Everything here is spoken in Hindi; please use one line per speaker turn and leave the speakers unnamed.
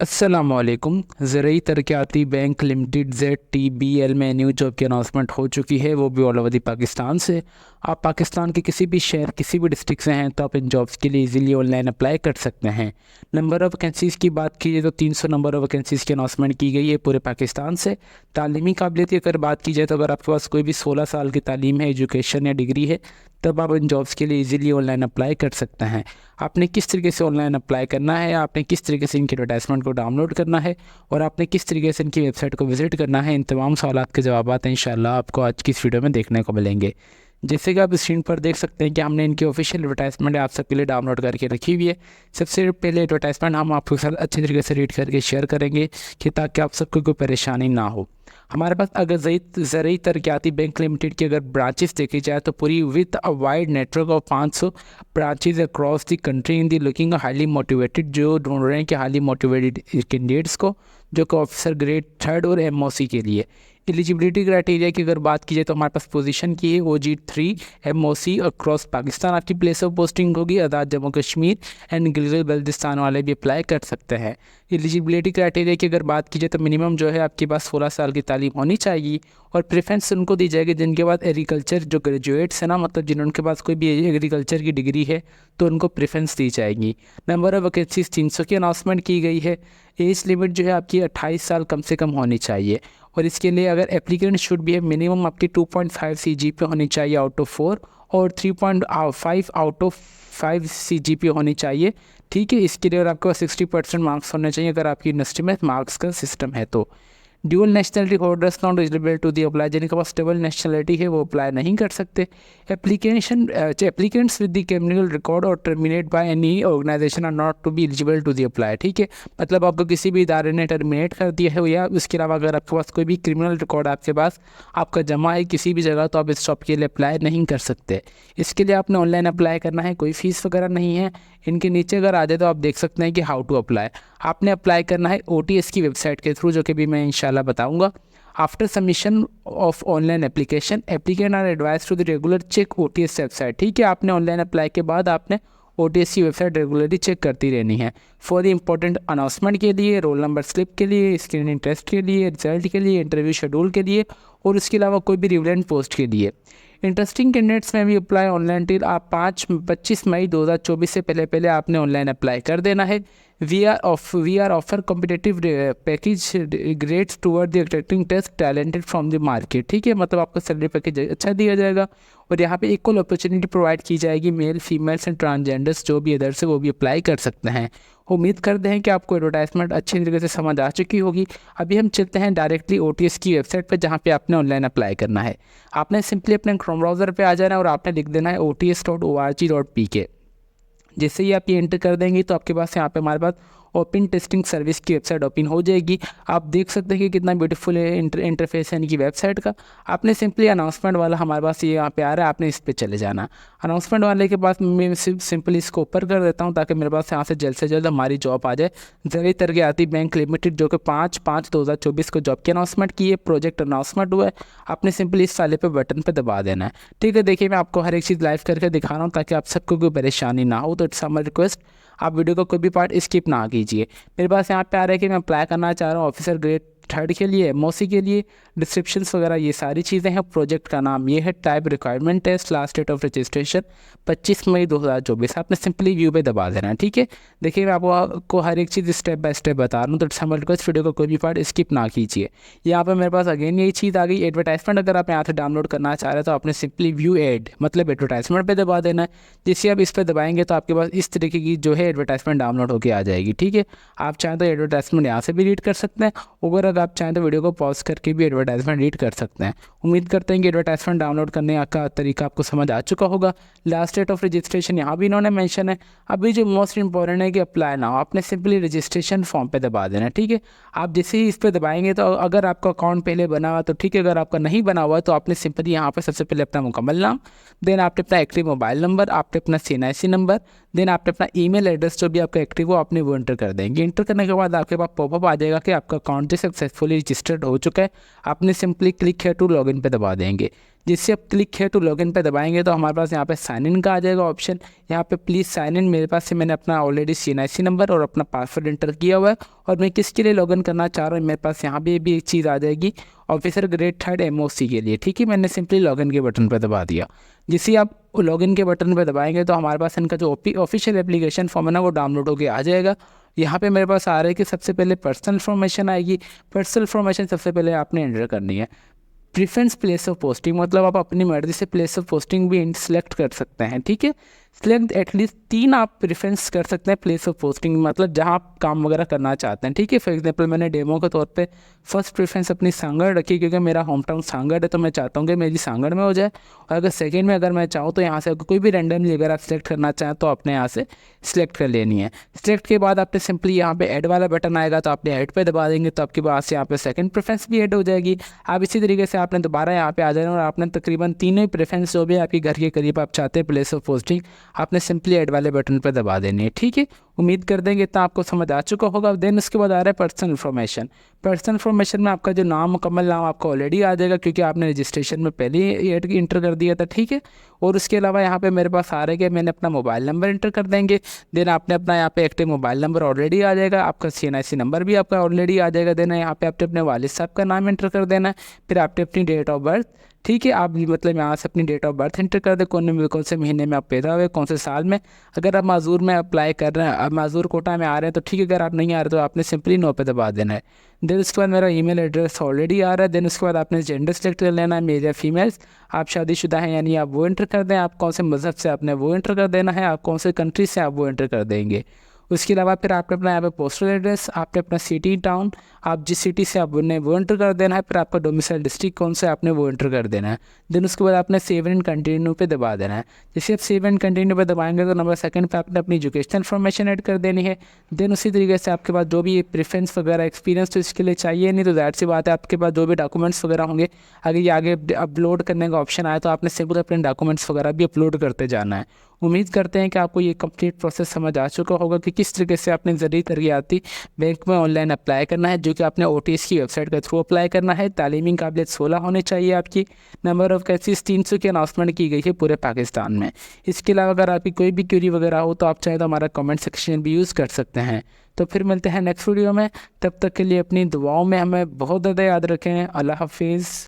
अस्सलामुअलैकुम। ज़रूरी तरक्याती बैंक लिमिटेड ZTBL में न्यू जॉब की अनाउंसमेंट हो चुकी है, वो भी ऑल ओवर दी पाकिस्तान से। आप पाकिस्तान के किसी भी शहर किसी भी डिस्ट्रिक्ट से हैं तो आप इन जॉब्स के लिए इजीली ऑनलाइन अप्लाई कर सकते हैं। नंबर ऑफ़ वैकेंसीज़ की बात कीजिए तो 300 नंबर ऑफ़ वैकेंसीज़ की अनाउंसमेंट की गई है पूरे पाकिस्तान से। तालीमी काबिलियत की अगर बात की जाए तो अगर आपके पास कोई भी 16 साल की तालीम है, एजुकेशन या डिग्री है, तब आप इन जॉब्स के लिए इजीली ऑनलाइन अप्लाई कर सकते हैं। आपने किस तरीके से ऑनलाइन अप्लाई करना है, आपने किस तरीके से इनकी एडवर्टाइजमेंट को डाउनलोड करना है और आपने किस तरीके से इनकी वेबसाइट को विजिट करना है, इन तमाम सवालात के जवाब इंशाल्लाह आपको आज की इस वीडियो में देखने को मिलेंगे। जैसे कि आप स्क्रीन पर देख सकते हैं कि हमने इनकी ऑफिशियल एडवर्टाइजमेंट आप सबके लिए डाउनलोड करके रखी हुई है। सबसे पहले एडवर्टाइजमेंट हम आपके साथ अच्छे तरीके से रीड करके शेयर करेंगे कि ताकि आप सबको कोई परेशानी ना हो। हमारे पास अगर ज़रूरी तरक्याती बैंक लिमिटेड की अगर ब्रांचेस देखी जाए तो पूरी with a wide network of 500 branches across the country in the looking highly motivated, जो ढूंढ रहे हैं कि हाईली मोटिवेटेड कैंडिडेट्स को, जो कि ऑफिसर ग्रेड 3 और MOC के लिए। एलिजिबिलिटी क्राइटेरिया की अगर बात की जाए तो हमारे पास पोजीशन की है OG3 MOC अक्रॉस पाकिस्तान आपकी प्लेस ऑफ पोस्टिंग होगी। आज़ाद जम्मू कश्मीर एंड गिलगित बल्तिस्तान वाले भी अप्लाई कर सकते हैं। एलिजिबिलिटी क्राइटेरिया की अगर बात की जाए तो मिनिमम जो है आपके पास 16 साल की तालीम होनी चाहिए और प्रेफरेंस उनको दी जाएगी जिनके पास एग्रीकल्चर, जो ग्रेजुएट्स हैं ना, मतलब जिनके पास कोई भी एग्रीकल्चर की डिग्री है तो उनको प्रेफरेंस दी जाएगी। नंबर ऑफ वैकेंसीज 300 की अनाउंसमेंट की गई है। एज लिमिट जो है आपकी 28 साल कम से कम होनी चाहिए और इसके लिए अगर एप्लीकेंट शुड भी है मिनिमम आपकी 2.5 CGPA होनी चाहिए आउट ऑफ 4 और 3.5 आउट ऑफ 5 CGPA होनी चाहिए। ठीक है, इसके लिए और आपके पास 60% मार्क्स होने चाहिए अगर आपकी यूनिवर्सिटी में मार्क्स का सिस्टम है तो। Dual nationality holders not eligible to the apply, जिनके पास डबल नेशनलिटी है वो अप्लाई नहीं कर सकते। Applicants with the criminal record और terminate by any organisation are not to be eligible to the apply. ठीक है, मतलब आपको किसी भी इदारे ने टर्मिनेट कर दिया है या उसके अलावा अगर आपके पास कोई भी क्रिमिनल रिकॉर्ड आपके पास आपका जमा है किसी भी जगह तो आप इस जॉब के लिए अप्लाई नहीं कर सकते। इसके लिए आपने ऑनलाइन अप्लाई करना है, कोई फीस वगैरह नहीं है। इनके नीचे अगर आ जाए तो आप देख सकते हैं कि हाउ टू अप्लाई। आपने अप्लाई करना है OTS की वेबसाइट के थ्रू, जो कि भी मैं इंशाल्लाह बताऊंगा। After submission of online application applicant are advise to the regular check OTS website. ठीक है, आपने ऑनलाइन अप्लाई के बाद आपने OTS की वेबसाइट रेगुलरली चेक करती रहनी है फॉर द इंपॉर्टेंट अनाउंसमेंट के लिए, रोल नंबर स्लिप के लिए, स्क्रीनिंग टेस्ट के लिए, रिजल्ट के लिए, इंटरव्यू शेड्यूल के लिए और उसके अलावा कोई भी रिलेवेंट पोस्ट के लिए। इंटरेस्टिंग कैंडिडेट्स में भी अप्लाई ऑनलाइन टिल आप 25 मई 2024 से पहले आपने ऑनलाइन अप्लाई कर देना है। We are offer competitive package grades toward the attracting test talented from the market. ठीक है, मतलब आपका सैलरी पैकेज अच्छा दिया जाएगा और यहाँ पे इक्वल अपॉर्चुनिटी प्रोवाइड की जाएगी। मेल, फीमेल्स एंड ट्रांसजेंडर्स जो भी अदर्स है वो भी अप्लाई कर सकते हैं। उम्मीद करते हैं कि आपको एडवर्टाइजमेंट अच्छी तरीके से समझ आ चुकी होगी। अभी हम चलते हैं डायरेक्टली OTS की वेबसाइट पर जहाँ पे आपने ऑनलाइन अप्लाई करना है। आपने सिंपली अपने क्रोम ब्राउज़र पे आ जाना है और आपने लिख देना है ots.org.pk। जैसे ही आप ये एंटर कर देंगे तो आपके पास यहाँ पे हमारे पास ओपन टेस्टिंग सर्विस की वेबसाइट ओपन हो जाएगी। आप देख सकते हैं कि कितना ब्यूटीफुल है इंटरफेस है इनकी वेबसाइट का। आपने सिंपली अनाउंसमेंट वाला हमारे पास ये यहाँ पे आ रहा है, आपने इस पे चले जाना। अनाउंसमेंट वाले के पास मैं सिंपली इसको ऊपर कर देता हूँ ताकि मेरे पास यहाँ से जल्द हमारी जॉब आ जाए। ज़रूरी तरक्याती बैंक लिमिटेड जो कि 5/5/2024 को जॉब की अनाउंसमेंट की है, प्रोजेक्ट अनाउंसमेंट हुआ है। आपने सिंपली इस वाले पे बटन पर दबा देना है। ठीक है, देखिए मैं आपको हर एक चीज़ लाइव करके दिखा रहा हूँ ताकि आप सबको कोई परेशानी ना हो। तो इट्स समर रिक्वेस्ट, आप वीडियो का कोई भी पार्ट स्किप ना कीजिए। मेरे पास यहाँ पे आ रहा है कि मैं अप्लाई करना चाह रहा हूँ ऑफिसर ग्रेड 3 के लिए, MOC के लिए। डिस्क्रिप्शंस वगैरह ये सारी चीज़ें हैं। प्रोजेक्ट का नाम ये है, type requirement test, last date of registration 25 May 2024। आपने सिंपली व्यू पे दबा देना है। ठीक है, देखिए मैं आपको हर एक चीज़ स्टेप बाय स्टेप बता रहा हूँ, तो समझ लो इस वीडियो का कोई भी पार्ट स्किप ना कीजिए। यहाँ पर मेरे पास अगेन यही चीज़ आ गई, एडवर्टाइजमेंट अगर आप यहाँ से डाउनलोड करना चाह रहे हैं तो आपने सिंपली व्यू एड मतलब एडवर्टाइजमेंट पर दबा देना है। जिससे आप इस पर दबाएंगे तो आपके पास इस तरीके की जो है एडवर्टाइजमेंट डाउनलोड होकर आ जाएगी। ठीक है, आप चाहें तो एडवर्टाइजमेंट यहाँ से भी रीड कर सकते हैं, अगर आप चाहें तो वीडियो को पॉज करके भी एडवर्टाइजमेंट रीड कर सकते हैं। उम्मीद करते हैं कि एडवर्टाइजमेंट डाउनलोड करने का तरीका आपको समझ आ चुका होगा। लास्ट डेट ऑफ रजिस्ट्रेशन यहाँ भी इन्होंने मेंशन है। अभी जो मोस्ट इंपॉर्टेंट है कि अप्लाई नाउ, आपने सिंपली रजिस्ट्रेशन फॉर्म पे दबा देना है। ठीक है, आप जैसे ही इस पर दबाएंगे तो अगर आपका अकाउंट पहले बना हुआ तो ठीक है, अगर आपका नहीं बना हुआ तो आपने सिंपली यहाँ पर सबसे पहले अपना मुकम्मल नाम, देन आपने अपना एक्टिव मोबाइल नंबर, आपने अपना CNIC नंबर, देन आपने अपना ईमेल एड्रेस जो भी आपका एक्टिव हो आपने वो एंटर कर देंगे। एंटर करने के बाद आपके पास पॉपअप आ जाएगा कि आपका अकाउंट जो सक्सेसफुली रजिस्टर्ड हो चुका है। आपने सिंपली क्लिक है टू लॉगिन पे दबा देंगे। जिससे आप क्लिक है टू लॉगिन पे दबाएंगे तो हमारे पास यहाँ पे साइन इन का आ जाएगा ऑप्शन। यहाँ पे प्लीज़ साइन इन, मेरे पास से मैंने अपना ऑलरेडी CNIC नंबर और अपना पासवर्ड इंटर किया हुआ है और मैं किसके लिए लॉगिन करना चाह रहा हूँ, मेरे पास यहाँ पे भी एक चीज़ आ जाएगी, ऑफिसर ग्रेड 3 MOC के लिए। ठीक है, मैंने सिंपली लॉगिन के बटन पर दबा दिया। जिससे आप लॉगिन के बटन पर दबाएंगे तो हमारे पास इनका जो ऑफिशियल एप्लीकेशन फॉर्म है ना वो डाउनलोड होकर आ जाएगा। यहाँ पे मेरे पास आ रहा है कि सबसे पहले पर्सनल इन्फॉर्मेशन आएगी। पर्सनल इन्फॉर्मेशन सबसे पहले आपने एंटर करनी है। प्रीफरेंस प्लेस ऑफ पोस्टिंग, मतलब आप अपनी मर्जी से प्लेस ऑफ पोस्टिंग भी सिलेक्ट कर सकते हैं। ठीक है, सिलेक्ट एटलीस्ट 3 आप प्रेफरेंस कर सकते हैं प्लेस ऑफ पोस्टिंग, मतलब जहां आप काम वगैरह करना चाहते हैं। ठीक है, फॉर एग्जांपल मैंने डेमो के तौर पे फर्स्ट प्रेफरेंस अपनी सांगड़ रखी क्योंकि मेरा होम टाउन सांगड़ है, तो मैं चाहता हूँ कि मेरी सांगड़ में हो जाए। और अगर सेकेंड में अगर मैं चाहूँ तो यहाँ से कोई भी रैंडमली अगर आप सिलेक्ट करना चाहें तो आपने यहाँ से सिलेक्ट कर लेनी है। सिलेक्ट के बाद आपने सिंपली यहाँ पे ऐड वाला बटन आएगा तो आपने ऐड पे दबा देंगे तो आपके पास यहाँ पे सेकंड प्रेफरेंस भी ऐड हो जाएगी। आप इसी तरीके से आपने दोबारा यहाँ पे आ जाना और आपने तकरीबन तीनों ही प्रेफरेंस जो भी आपके घर के करीब आप चाहते हैं प्लेस ऑफ पोस्टिंग, आपने सिंपली ऐड वाले बटन पर दबा देनी है। ठीक है, उम्मीद कर देंगे इतना आपको समझ आ चुका होगा। देन उसके बाद आ रहा है पर्सनल इन्फॉर्मेशन। पर्सनल इन्फॉर्मेशन में आपका जो नाम, मुकम्मल नाम आपका ऑलरेडी आ जाएगा क्योंकि आपने रजिस्ट्रेशन में पहले ही इंटर कर दिया था। ठीक है, और उसके अलावा यहाँ पे मेरे पास आ रहा है कि मैंने अपना मोबाइल नंबर इंटर कर देंगे। देन आपने अपना यहाँ पे एक्टिव मोबाइल नंबर ऑलरेडी आ जाएगा, आपका CNIC नंबर भी आपका ऑलरेडी आ जाएगा। देना यहाँ पे आपने अपने वालिद साहब का नाम इंटर कर देना है, फिर आपने अपनी डेट ऑफ बर्थ। ठीक है, आप मतलब यहाँ से अपनी डेट ऑफ बर्थ इंटर कर दे, कौन से महीने में आप पैदा हुए, कौन से साल में। अगर आप माजूर में अप्लाई कर रहे हैं, आप माजूर कोटा में आ रहे हैं तो ठीक है, अगर आप नहीं आ रहे तो आपने सिंपली नो पे दबा देना है। देन उसके बाद मेरा ईमेल एड्रेस ऑलरेडी आ रहा है। देन उसके बाद आपने जेंडर सेलेक्ट कर लेना है, मेल या फीमेल्स। आप शादीशुदा हैं यानी आप वो इंटर कर दें, आप कौन से मज़हब से आपने वो इंटर कर देना है, आप कौन से कंट्री से आप वो इंटर कर देंगे। उसके अलावा फिर आपने अपना यहाँ पे पोस्टल एड्रेस, आपने अपना सिटी टाउन, आप जिस सिटी से आप ने वो एंटर कर देना है, फिर आपका डोमिसाइल डिस्ट्रिक्ट कौन सा आपने वो एंटर कर देना है। देन उसके बाद आपने सेव एंड कंटिन्यू पे दबा देना है। जैसे आप सेव एंड कंटिन्यू पे दबाएंगे तो नंबर सेकंड पे आपने अपनी एजुकेशनल इन्फॉर्मेशन ऐड कर देनी है। देन उसी तरीके से आपके पास जो भी प्रेफरेंस वगैरह एक्सपीरियंस तो इसके लिए चाहिए नहीं, तो ज़ाहिर सी बात है आपके पास जो भी डॉक्यूमेंट्स वगैरह होंगे, अगर ये आगे अपलोड करने का ऑप्शन आए तो आपने सिंपल अपने डॉक्यूमेंट्स वगैरह भी अपलोड करते जाना है। उम्मीद करते हैं कि आपको ये कंप्लीट प्रोसेस समझ आ चुका होगा कि किस तरीके से आपने ज़रिए तरक्याती बैंक में ऑनलाइन अप्लाई करना है, जो कि आपने OTS की वेबसाइट के थ्रू अप्लाई करना है। तालीमी काबिलियत 16 होनी चाहिए आपकी। नंबर ऑफ़ केसेस 300 की अनाउंसमेंट की गई है पूरे पाकिस्तान में। इसके अलावा अगर आपकी कोई भी क्वेरी वगैरह हो तो आप चाहे तो हमारा कमेंट सेक्शन भी यूज़ कर सकते हैं। तो फिर मिलते हैं नेक्स्ट वीडियो में, तब तक के लिए अपनी दुआओं में हमें बहुत ज़्यादा याद रखें। अल्लाह हाफिज़।